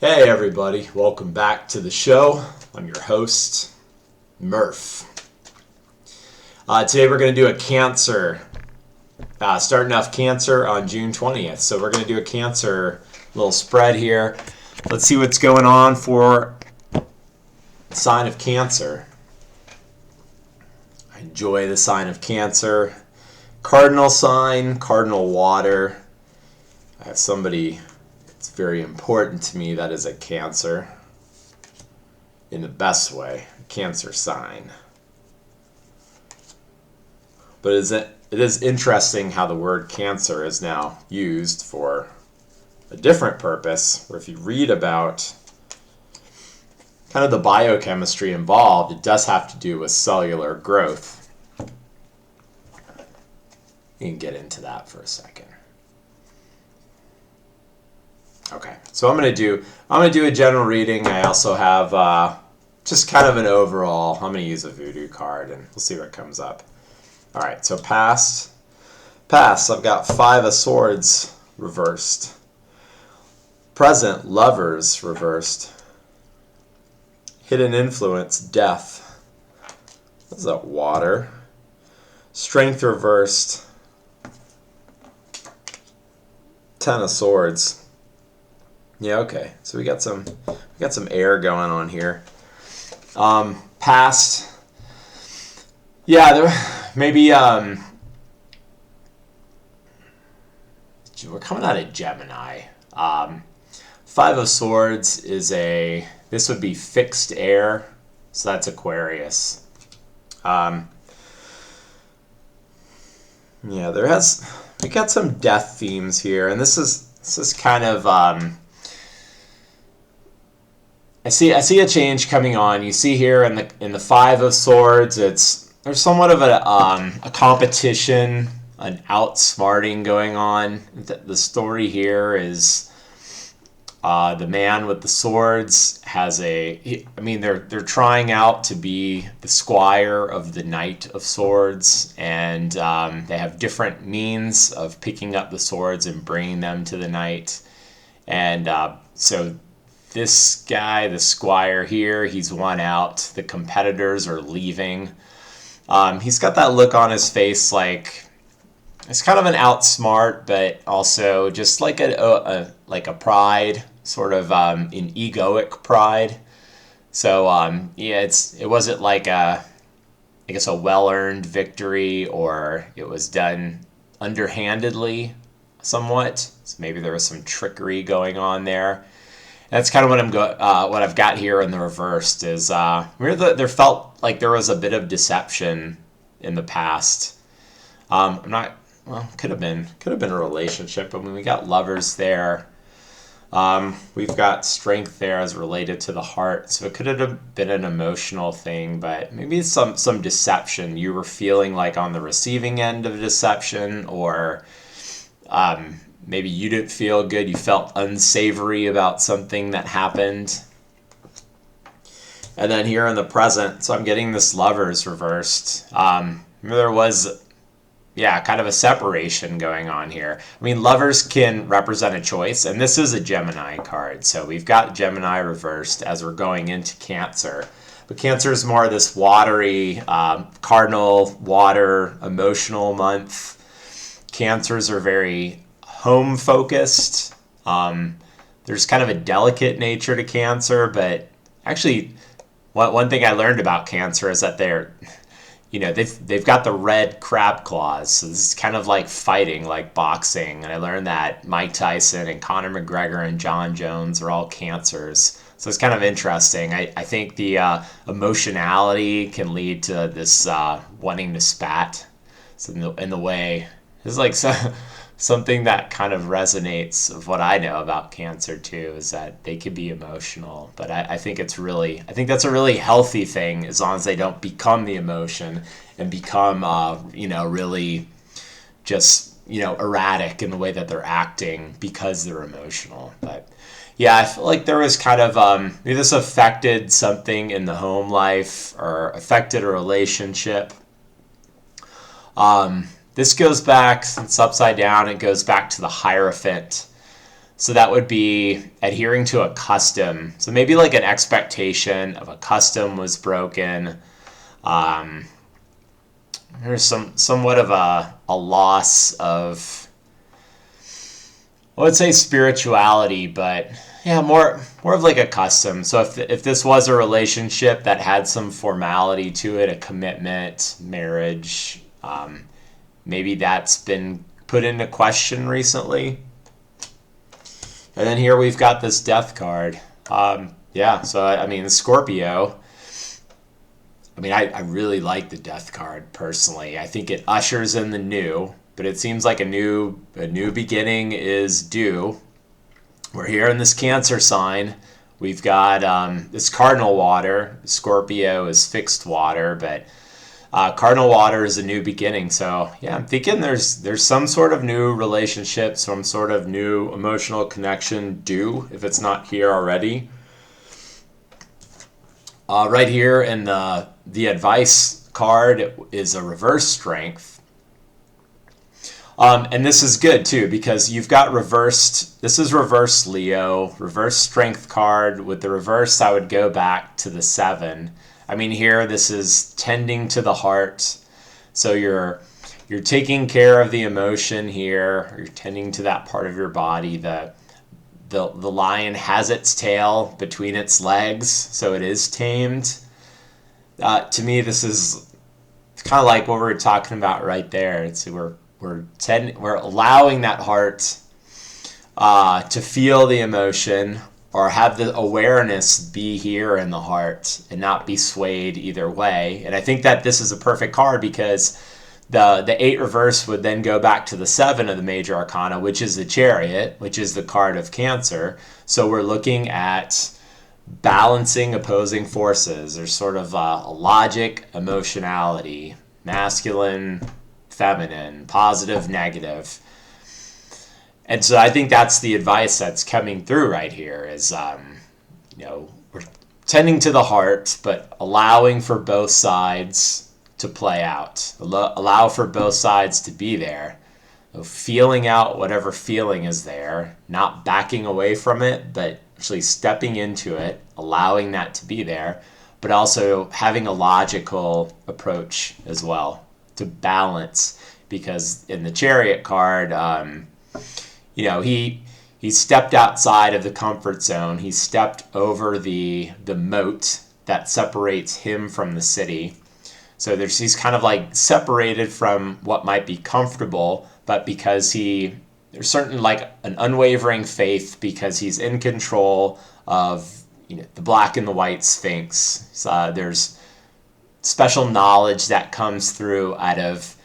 Hey everybody, welcome back to the show. I'm your host, Murph. Today we're going to do a cancer, starting off cancer on June 20th. So we're going to do a cancer little spread here. Let's see what's going on for sign of Cancer. I enjoy the sign of Cancer. Cardinal sign, cardinal water. I have somebody it's very important to me that is a Cancer in the best way, Cancer sign. But it is interesting how the word Cancer is now used for a different purpose, where if you read about kind of the biochemistry involved, it does have to do with cellular growth. You can get into that for a second. Okay, so I'm gonna do a general reading. I also have just kind of an overall. I'm gonna use a voodoo card, and we'll see what comes up. All right, so past. I've got 5 of Swords reversed. Present, Lovers reversed. Hidden Influence, Death. What's that? Water. Strength reversed. 10 of Swords. Yeah, okay. So we got some air going on here. Past. Yeah, there maybe we're coming out of Gemini. 5 of Swords is this would be fixed air, so that's Aquarius. Yeah, we got some death themes here, and this is kind of I see a change coming on. You see here in the 5 of Swords, there's somewhat of a competition, an outsmarting going on. The story here is the man with the swords has they're trying out to be the squire of the Knight of Swords, and they have different means of picking up the swords and bringing them to the knight. And so this guy, the squire here, he's won out. The competitors are leaving. He's got that look on his face like it's kind of an outsmart, but also just like a pride, sort of an egoic pride. So it wasn't like a well-earned victory, or it was done underhandedly somewhat. So maybe there was some trickery going on there. That's kind of what I've got here in the reversed is there felt like there was a bit of deception in the past. Could have been a relationship. I mean, we got Lovers there. We've got Strength there as related to the heart, so it could have been an emotional thing, but maybe some deception. You were feeling like on the receiving end of deception, or maybe you didn't feel good. You felt unsavory about something that happened. And then here in the present, so I'm getting this Lovers reversed. There was, kind of a separation going on here. I mean, Lovers can represent a choice, and this is a Gemini card. So we've got Gemini reversed as we're going into Cancer. But Cancer is more this watery, cardinal, water, emotional month. Cancers are very home-focused. There's kind of a delicate nature to Cancer, but actually, one thing I learned about Cancer is that they've got the red crab claws, so this is kind of like fighting, like boxing. And I learned that Mike Tyson and Conor McGregor and John Jones are all Cancers. So it's kind of interesting. I think the emotionality can lead to this wanting to spat. So in the way, it's like something that kind of resonates of what I know about Cancer too, is that they can be emotional. But I think that's a really healthy thing, as long as they don't become the emotion and become really just erratic in the way that they're acting because they're emotional. But yeah, I feel like there was kind of maybe this affected something in the home life or affected a relationship. This goes back, it's upside down, it goes back to the Hierophant. So that would be adhering to a custom. So maybe like an expectation of a custom was broken. Um, there's somewhat of a loss of, I would say, spirituality, but yeah, more of like a custom. So if this was a relationship that had some formality to it, a commitment, marriage, maybe that's been put into question recently. And then here we've got this death card. Yeah, so I mean, Scorpio. I mean, I really like the death card personally. I think it ushers in the new, but it seems like a new beginning is due. We're here in this Cancer sign. We've got this cardinal water. Scorpio is fixed water, but cardinal water is a new beginning. So yeah, I'm thinking there's some sort of new relationship, some sort of new emotional connection due if it's not here already. Right here in the advice card is a reverse strength. And this is good too because you've got reversed, this is reverse Leo, reverse strength card. With the reverse, I would go back to the 7. I mean, here this is tending to the heart. So you're taking care of the emotion here. You're tending to that part of your body. The lion has its tail between its legs, so it is tamed. To me, this is kind of like what we were talking about right there. We're allowing that heart to feel the emotion or have the awareness be here in the heart and not be swayed either way. And I think that this is a perfect card because the 8 reverse would then go back to the 7 of the major arcana, which is the Chariot, which is the card of Cancer. So we're looking at balancing opposing forces. There's sort of a logic, emotionality, masculine, feminine, positive, negative. And so I think that's the advice that's coming through right here is, we're tending to the heart, but allowing for both sides to play out. Allow for both sides to be there. Feeling out whatever feeling is there, not backing away from it, but actually stepping into it, allowing that to be there, but also having a logical approach as well to balance. Because in the Chariot card, he stepped outside of the comfort zone. He stepped over the moat that separates him from the city. So he's kind of like separated from what might be comfortable, but because there's certain like an unwavering faith because he's in control of the black and the white sphinx. So there's special knowledge that comes through out of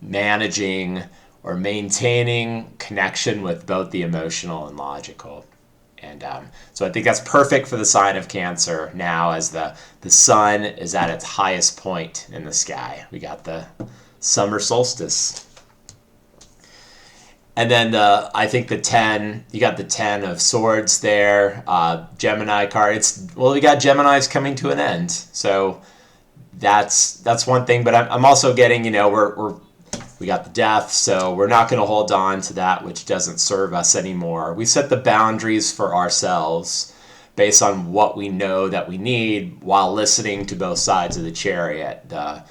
managing or maintaining connection with both the emotional and logical. And so I think that's perfect for the sign of Cancer now as the sun is at its highest point in the sky. We got the summer solstice. And then I think the 10, you got the 10 of swords there, Gemini card. We got Gemini's coming to an end. So that's one thing, but I'm also getting, we got the death, so we're not going to hold on to that which doesn't serve us anymore. We set the boundaries for ourselves based on what we know that we need while listening to both sides of the Chariot, the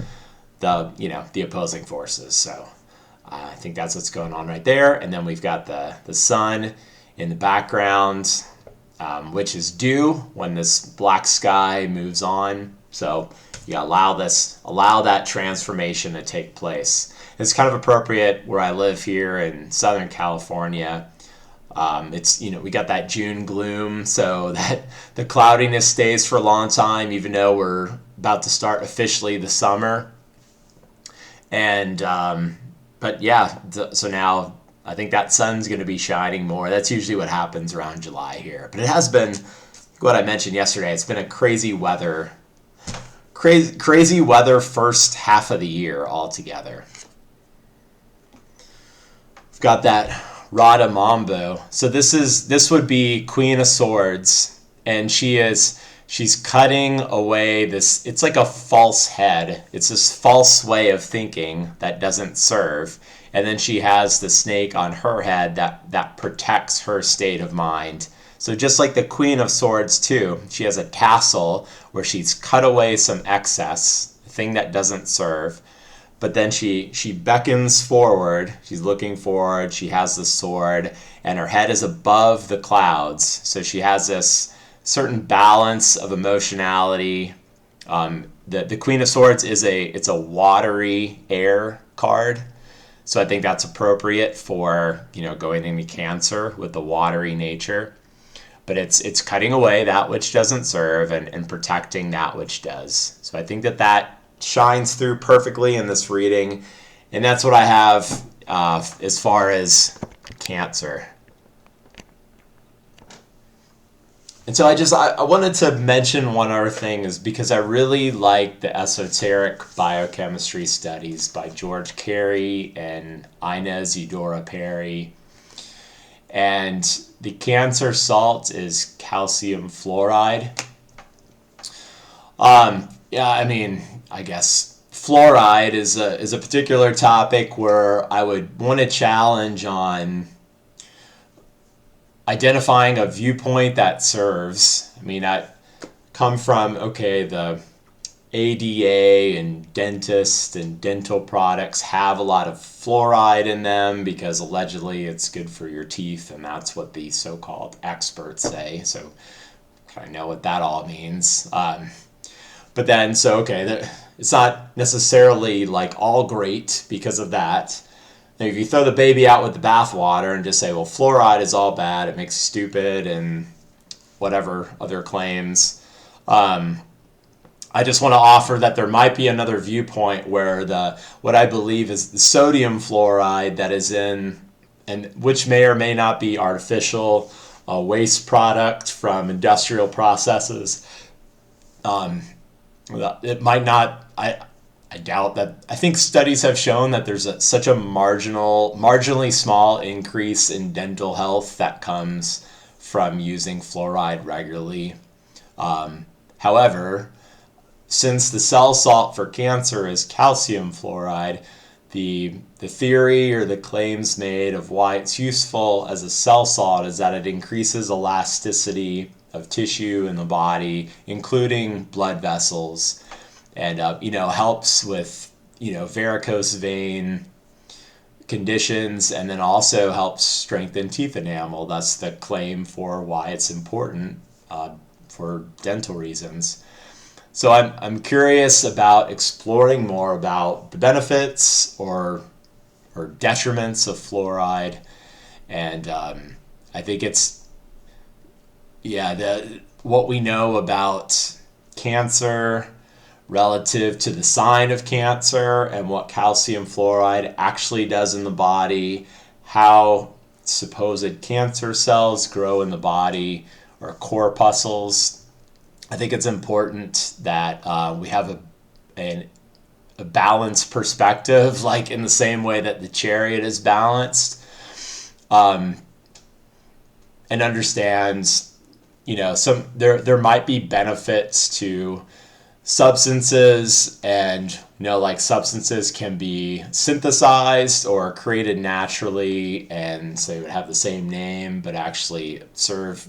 opposing forces. So I think that's what's going on right there. And then we've got the sun in the background, which is due when this black sky moves on. So you allow that transformation to take place. It's kind of appropriate where I live here in Southern California. We got that June gloom, so that the cloudiness stays for a long time, even though we're about to start officially the summer. And but yeah, so now I think that sun's going to be shining more. That's usually what happens around July here. But it has been, what I mentioned yesterday, it's been a crazy weather first half of the year altogether. We've got that Radha Mambo. So this would be Queen of Swords, and she's cutting away this, it's like a false head. It's this false way of thinking that doesn't serve. And then she has the snake on her head that protects her state of mind. So just like the Queen of Swords too, she has a tassel where she's cut away some excess, the thing that doesn't serve. But then she beckons forward, she's looking forward, she has the sword, and her head is above the clouds. So she has this certain balance of emotionality. The Queen of Swords it's a watery air card. So I think that's appropriate for, going into Cancer with the watery nature. But it's cutting away that which doesn't serve and protecting that which does. So I think that shines through perfectly in this reading. And that's what I have as far as Cancer. And so I wanted to mention one other thing is because I really like the esoteric biochemistry studies by George Carey and Inez Eudora Perry. And the Cancer salt is calcium fluoride. I guess fluoride is a particular topic where I would want to challenge on identifying a viewpoint that serves. I come from, the ADA and dentists and dental products have a lot of fluoride in them because allegedly it's good for your teeth, and that's what the so-called experts say. So I know what that all means. But then, it's not necessarily like all great because of that. Now, if you throw the baby out with the bathwater and just say, well, fluoride is all bad, it makes you stupid, and whatever other claims, I just want to offer that there might be another viewpoint where what I believe is the sodium fluoride that is in, and which may or may not be artificial, waste product from industrial processes. It might not. I doubt that. I think studies have shown that there's such a marginally small increase in dental health that comes from using fluoride regularly. However, since the cell salt for Cancer is calcium fluoride, the theory or the claims made of why it's useful as a cell salt is that it increases elasticity of tissue in the body, including blood vessels, and helps with varicose vein conditions, and then also helps strengthen teeth enamel. That's the claim for why it's important for dental reasons. So I'm curious about exploring more about the benefits or detriments of fluoride, and I think it's what we know about Cancer relative to the sign of Cancer and what calcium fluoride actually does in the body, how supposed cancer cells grow in the body or corpuscles. I think it's important that we have a balanced perspective, like in the same way that the Chariot is balanced, and understands, there might be benefits to substances, and like substances can be synthesized or created naturally, and so they would have the same name but actually serve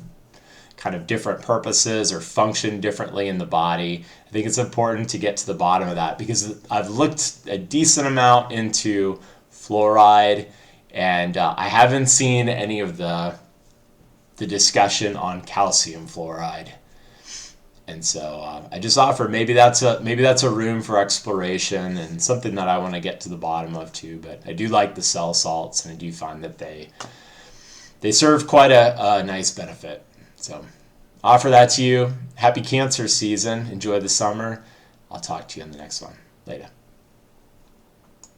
kind of different purposes or function differently in the body. I think it's important to get to the bottom of that because I've looked a decent amount into fluoride, and I haven't seen any of the discussion on calcium fluoride. And so I just offer maybe that's a room for exploration and something that I want to get to the bottom of too. But I do like the cell salts, and I do find that they serve quite a nice benefit. So offer that to you. Happy Cancer season. Enjoy the summer. I'll talk to you in the next one. Later.